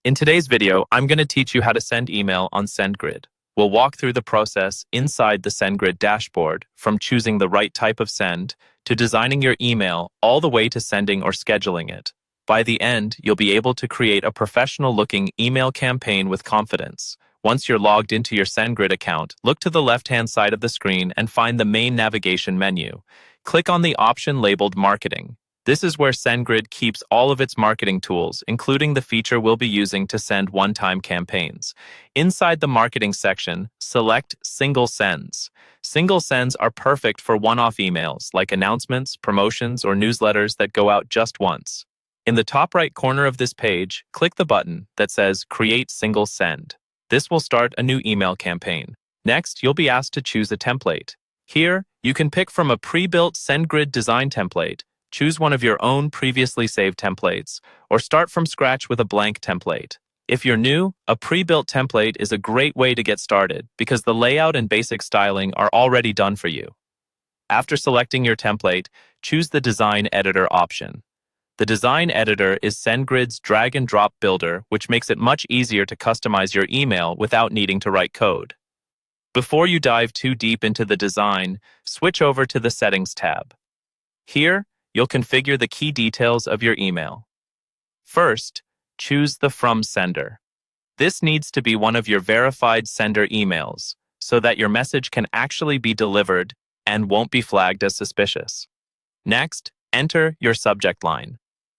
In today's video, I'm going to teach you how to send email on Sendgrid. We'll walk through the process inside the Sendgrid dashboard, from choosing the right type of send to designing your email, all the way to sending or scheduling it. By the end, you'll be able to create a professional-looking email campaign with confidence. Once you're logged into your Sendgrid account, look to the left-hand side of the screen and find the main navigation menu. Click on the option labeled Marketing. This is where Sendgrid keeps all of its marketing tools, including the feature we'll be using to send one-time campaigns. Inside the marketing section, select Single Sends. Single sends are perfect for one-off emails, like announcements, promotions, or newsletters that go out just once. In the top right corner of this page, click the button that says Create Single Send. This will start a new email campaign. Next, you'll be asked to choose a template. Here, you can pick from a pre-built Sendgrid design template. Choose one of your own previously saved templates, or start from scratch with a blank template. If you're new, a pre-built template is a great way to get started because the layout and basic styling are already done for you. After selecting your template, choose the Design Editor option. The Design Editor is Sendgrid's drag-and-drop builder, which makes it much easier to customize your email without needing to write code. Before you dive too deep into the design, switch over to the Settings tab. Here, you'll configure the key details of your email. First, choose the From Sender. This needs to be one of your verified sender emails so that your message can actually be delivered and won't be flagged as suspicious. Next, enter your subject line.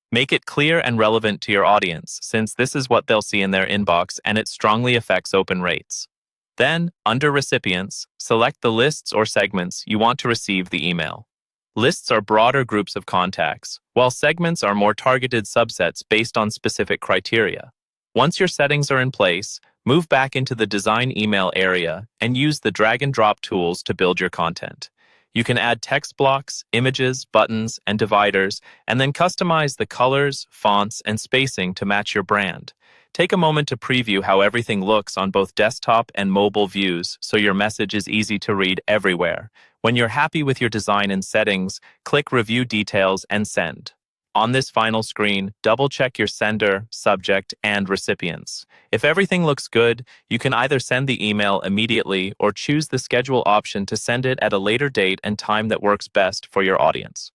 Make it clear and relevant to your audience, since this is what they'll see in their inbox and it strongly affects open rates. Then, under Recipients, select the lists or segments you want to receive the email. Lists are broader groups of contacts, while segments are more targeted subsets based on specific criteria. Once your settings are in place, move back into the Design Email area and use the drag-and-drop tools to build your content. You can add text blocks, images, buttons, and dividers, and then customize the colors, fonts, and spacing to match your brand. Take a moment to preview how everything looks on both desktop and mobile views so your message is easy to read everywhere. When you're happy with your design and settings, click Review Details and Send. On this final screen, double-check your sender, subject, and recipients. If everything looks good, you can either send the email immediately or choose the schedule option to send it at a later date and time that works best for your audience.